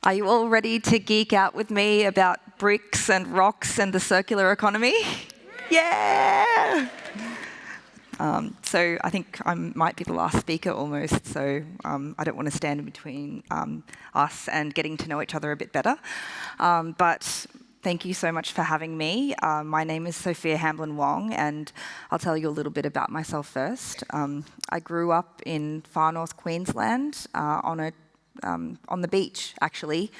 Are you all ready to geek out with me about bricks and rocks and the circular economy? Yeah! So I think I might be the last speaker almost, so I don't want to stand in between us and getting to know each other a bit better. But thank you so much for having me. My name is Sophia Hamblin Wang, and I'll tell you a little bit about myself first. I grew up in far north Queensland on the beach, actually,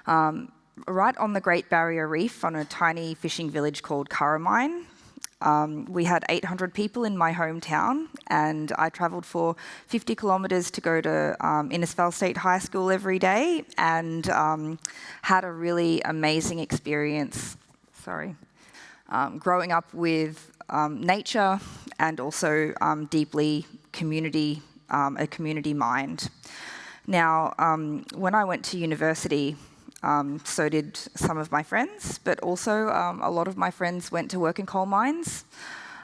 right on the Great Barrier Reef on a tiny fishing village called Curramine. We had 800 people in my hometown, and I travelled for 50 kilometres to go to Innisfail State High School every day, and had a really amazing experience, growing up with nature and also deeply a community mind. Now, when I went to university, so did some of my friends, but also a lot of my friends went to work in coal mines,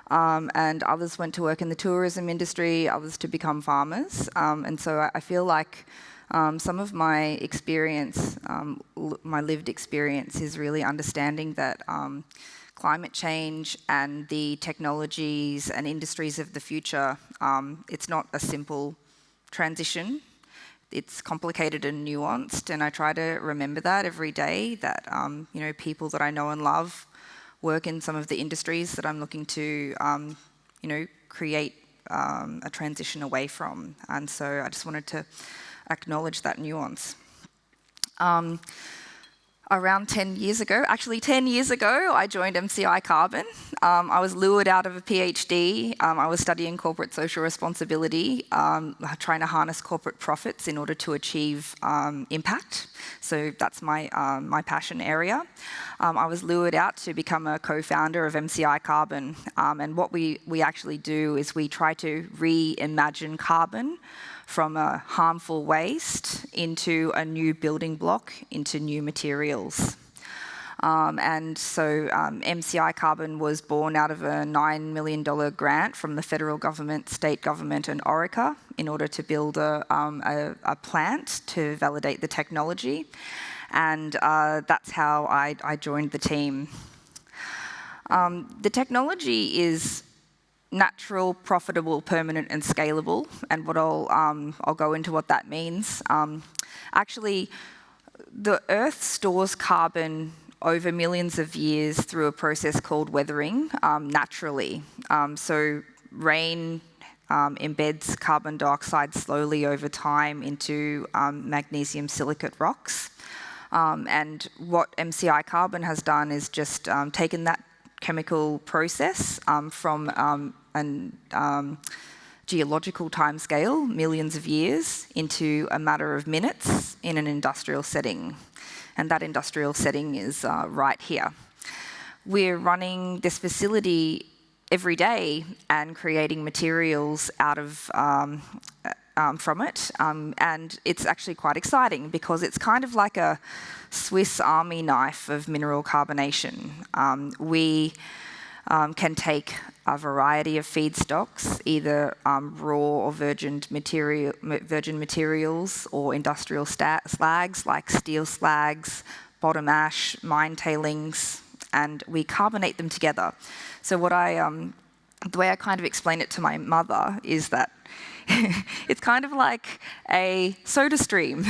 and others went to work in the tourism industry, others to become farmers. And so I feel like some of my experience, my lived experience, is really understanding that climate change and the technologies and industries of the future, it's not a simple transition. It's complicated and nuanced, and I try to remember that every day, that people that I know and love work in some of the industries that I'm looking to create a transition away from. And so I just wanted to acknowledge that nuance. Around 10 years ago, I joined MCi Carbon. I was lured out of a PhD. I was studying corporate social responsibility, trying to harness corporate profits in order to achieve impact. So that's my passion area. I was lured out to become a co-founder of MCi Carbon. And what we actually do is we try to reimagine carbon from a harmful waste into a new building block, into new materials. And so MCi Carbon was born out of a $9 million grant from the federal government, state government and Orica in order to build a plant to validate the technology. And that's how I joined the team. The technology is natural, profitable, permanent, and scalable. And what I'll go into what that means. Actually, the Earth stores carbon over millions of years through a process called weathering naturally. So rain embeds carbon dioxide slowly over time into magnesium silicate rocks. And what MCi Carbon has done is just taken that chemical process from a geological timescale, millions of years, into a matter of minutes in an industrial setting. And that industrial setting is right here. We're running this facility every day and creating materials out of from it. And it's actually quite exciting because it's kind of like a Swiss Army knife of mineral carbonation. We can take a variety of feedstocks, either raw or virgin materials or industrial slags like steel slags, bottom ash, mine tailings, and we carbonate them together. So the way I kind of explain it to my mother is that it's kind of like a soda stream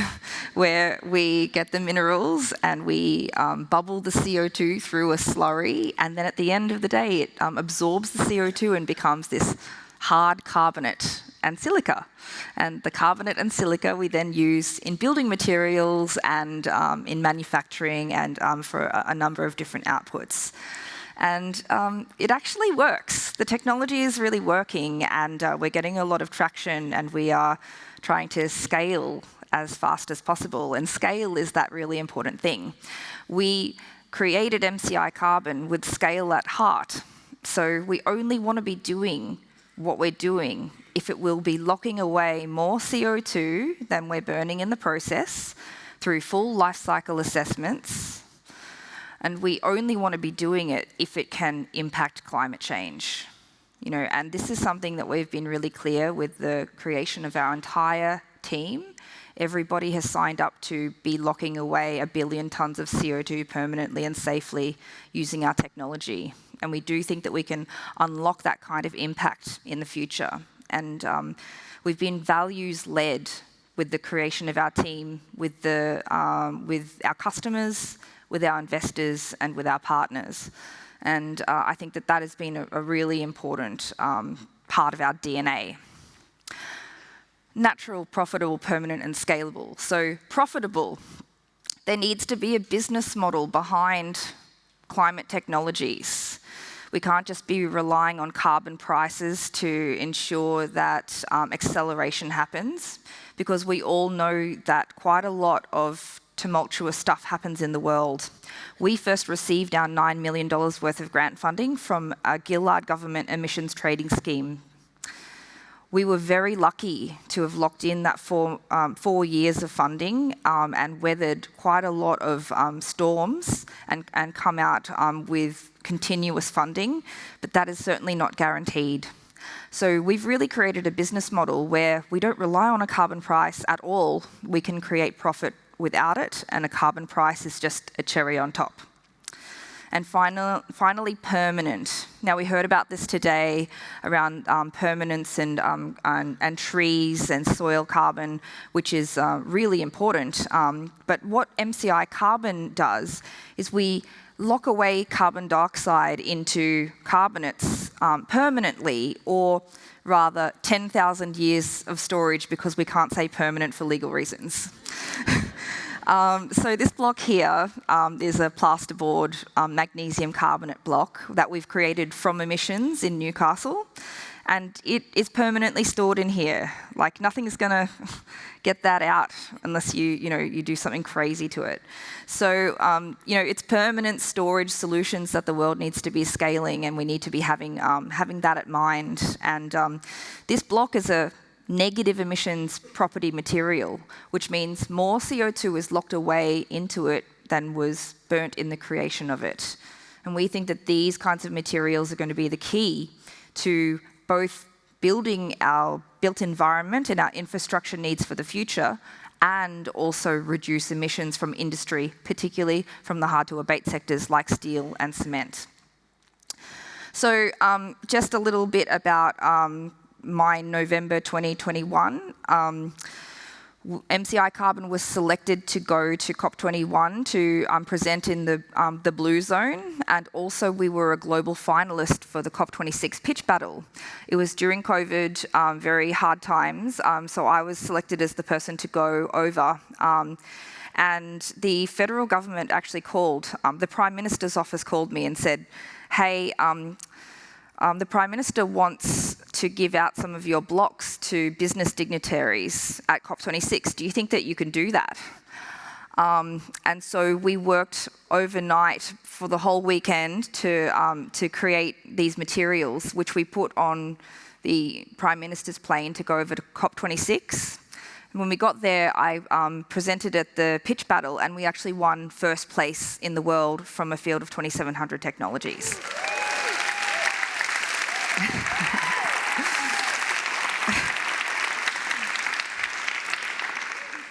where we get the minerals and we bubble the CO2 through a slurry, and then at the end of the day it absorbs the CO2 and becomes this hard carbonate and silica. And the carbonate and silica we then use in building materials and in manufacturing and for a number of different outputs. And it actually works. The technology is really working, and we're getting a lot of traction, and we are trying to scale as fast as possible. And scale is that really important thing. We created MCi Carbon with scale at heart. So we only want to be doing what we're doing if it will be locking away more CO2 than we're burning in the process through full life cycle assessments. And we only want to be doing it if it can impact climate change. And this is something that we've been really clear with the creation of our entire team. Everybody has signed up to be locking away 1 billion tonnes of CO2 permanently and safely using our technology. And we do think that we can unlock that kind of impact in the future. And we've been values-led with the creation of our team, with our customers, with our investors, and with our partners. And I think that has been a really important part of our DNA. Natural, profitable, permanent, and scalable. So profitable, there needs to be a business model behind climate technologies. We can't just be relying on carbon prices to ensure that acceleration happens, because we all know that quite a lot of tumultuous stuff happens in the world. We first received our $9 million worth of grant funding from a Gillard government emissions trading scheme. We were very lucky to have locked in that 4 years of funding and weathered quite a lot of storms and come out with continuous funding, but that is certainly not guaranteed. So we've really created a business model where we don't rely on a carbon price at all. We can create profit without it, and a carbon price is just a cherry on top. And finally, permanent. Now, we heard about this today around permanence and trees and soil carbon, which is really important. But what MCi Carbon does is we lock away carbon dioxide into carbonates permanently, or rather 10,000 years of storage, because we can't say permanent for legal reasons. So this block here is a plasterboard magnesium carbonate block that we've created from emissions in Newcastle, and it is permanently stored in here. Like, nothing's going to get that out unless you do something crazy to it. So it's permanent storage solutions that the world needs to be scaling, and we need to be having that at mind. And this block is a negative emissions property material, which means more CO2 is locked away into it than was burnt in the creation of it. And we think that these kinds of materials are going to be the key to both building our built environment and our infrastructure needs for the future, and also reduce emissions from industry, particularly from the hard-to-abate sectors like steel and cement. So just a little bit about my November 2021, MCi Carbon was selected to go to COP21 to present in the Blue Zone, and also we were a global finalist for the COP26 pitch battle. It was during COVID, very hard times, so I was selected as the person to go over. And the federal government actually called, the Prime Minister's office called me and said, hey, the Prime Minister wants to give out some of your blocks to business dignitaries at COP26. Do you think that you can do that? And so we worked overnight for the whole weekend to create these materials, which we put on the Prime Minister's plane to go over to COP26. And when we got there, I presented at the pitch battle, and we actually won first place in the world from a field of 2,700 technologies.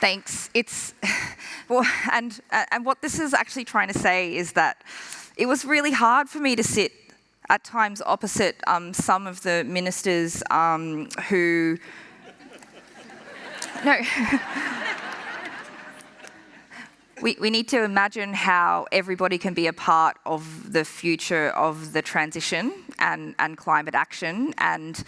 Thanks. And what this is actually trying to say is that it was really hard for me to sit at times opposite some of the ministers who... No. We need to imagine how everybody can be a part of the future of the transition and climate action. And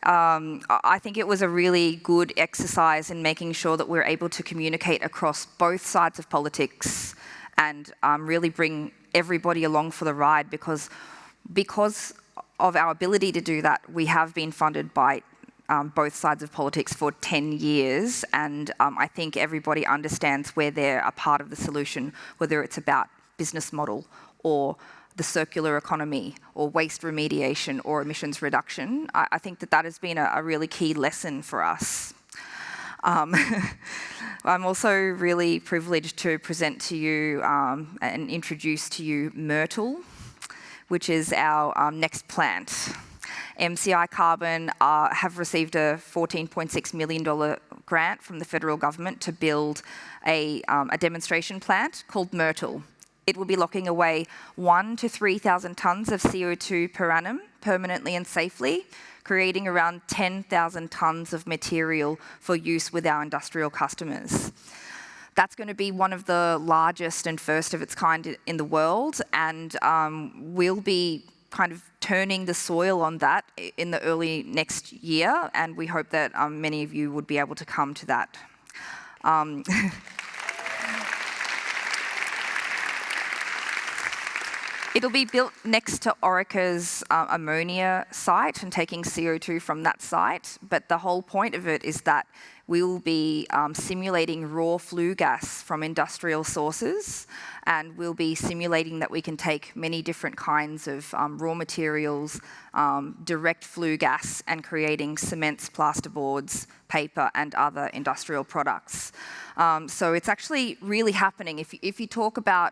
I think it was a really good exercise in making sure that we're able to communicate across both sides of politics and really bring everybody along for the ride, because of our ability to do that, we have been funded by both sides of politics for 10 years, and I think everybody understands where they're a part of the solution, whether it's about business model or the circular economy or waste remediation or emissions reduction. I think that has been a really key lesson for us. I'm also really privileged to present to you and introduce to you Myrtle, which is our next plant. MCi Carbon have received a $14.6 million grant from the federal government to build a demonstration plant called Myrtle. It will be locking away 1,000 to 3,000 tonnes of CO2 per annum, permanently and safely, creating around 10,000 tonnes of material for use with our industrial customers. That's going to be one of the largest and first of its kind in the world, and we'll be kind of turning the soil on that in the early next year, and we hope that many of you would be able to come to that. It'll be built next to Orica's ammonia site and taking CO2 from that site, but the whole point of it is that we will be simulating raw flue gas from industrial sources, and we'll be simulating that we can take many different kinds of raw materials, direct flue gas, and creating cements, plasterboards, paper, and other industrial products. So it's actually really happening. If you talk about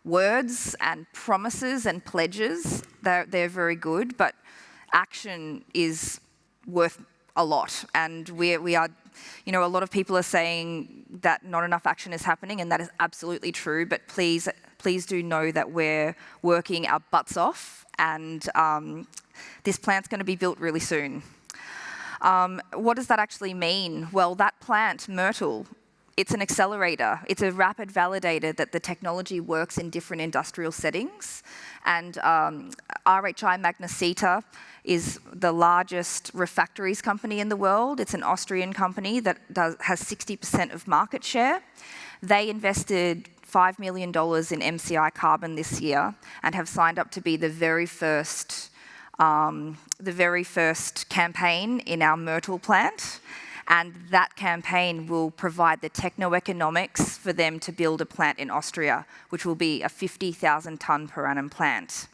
words and promises and pledges, they're very good, but action is worth a lot. And we are, a lot of people are saying that not enough action is happening, and that is absolutely true, but please do know that we're working our butts off, and this plant's going to be built really soon. What does that actually mean? Well, that plant, Myrtle, it's an accelerator. It's a rapid validator that the technology works in different industrial settings. And RHI Magnesita is the largest refractories company in the world. It's an Austrian company that has 60% of market share. They invested $5 million in MCi Carbon this year and have signed up to be the very first campaign in our Myrtle plant. And that campaign will provide the techno-economics for them to build a plant in Austria, which will be a 50,000 tonne per annum plant.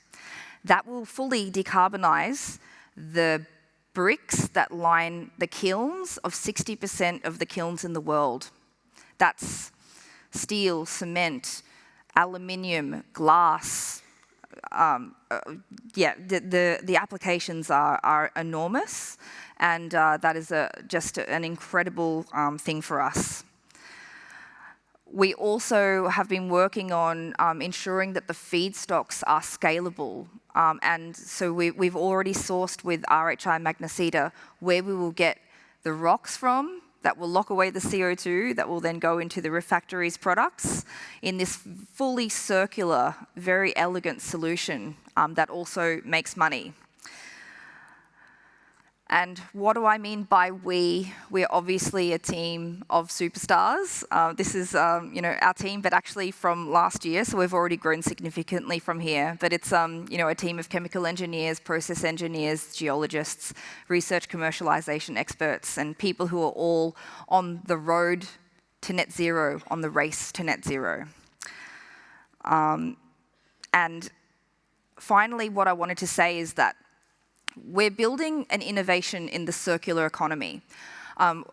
That will fully decarbonise the bricks that line the kilns of 60% of the kilns in the world. That's steel, cement, aluminium, glass. The applications are enormous. And that is just an incredible thing for us. We also have been working on ensuring that the feedstocks are scalable. And so we've already sourced with RHI Magnesita where we will get the rocks from that will lock away the CO2 that will then go into the refractories products in this fully circular, very elegant solution that also makes money. And what do I mean by we? We're obviously a team of superstars. This is, our team, but actually from last year, so we've already grown significantly from here. But it's, a team of chemical engineers, process engineers, geologists, research commercialization experts, and people who are all on the road to net zero, on the race to net zero. And finally, what I wanted to say is that we're building an innovation in the circular economy.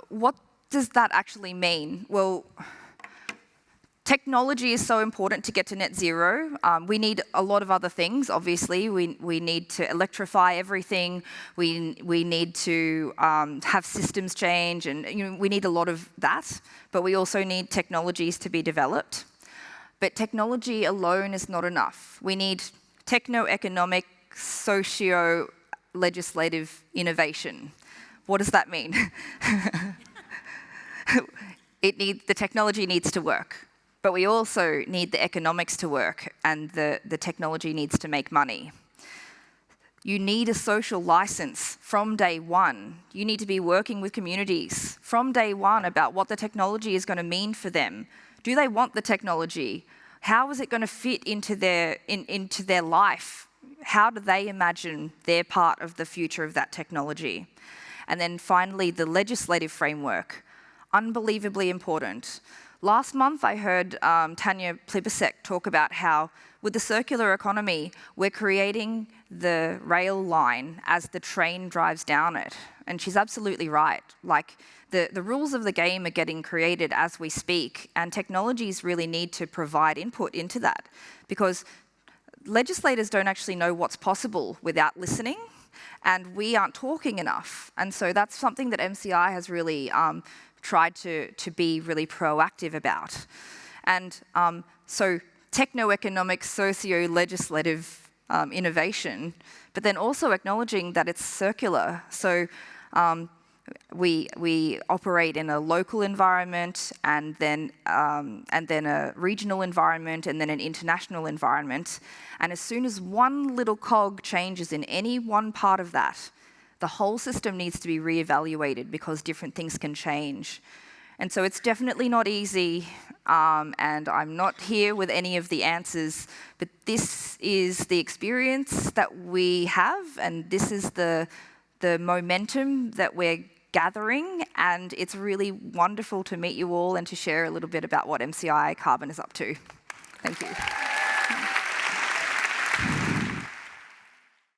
What does that actually mean? Well, technology is so important to get to net zero. We need a lot of other things, obviously. We need to electrify everything. We need to have systems change, and we need a lot of that. But we also need technologies to be developed. But technology alone is not enough. We need techno-economic, socio-legislative innovation. What does that mean? The technology needs to work, but we also need the economics to work, and the technology needs to make money. You need a social license from day one. You need to be working with communities from day one about what the technology is going to mean for them. Do they want the technology? How is it going to fit into their life? How do they imagine their part of the future of that technology? And then finally, the legislative framework, unbelievably important. Last month, I heard Tanya Plibersek talk about how, with the circular economy, we're creating the rail line as the train drives down it. And she's absolutely right. Like, the rules of the game are getting created as we speak, and technologies really need to provide input into that, because legislators don't actually know what's possible without listening. and we aren't talking enough. And so that's something that MCi has really tried to be really proactive about. And so techno-economic, socio-legislative innovation, but then also acknowledging that it's circular. So we operate in a local environment, and then a regional environment, and then an international environment. And as soon as one little cog changes in any one part of that, the whole system needs to be reevaluated because different things can change. And so it's definitely not easy, and I'm not here with any of the answers, but this is the experience that we have, and this is the momentum that we're gathering, and it's really wonderful to meet you all and to share a little bit about what MCi Carbon is up to. Thank you.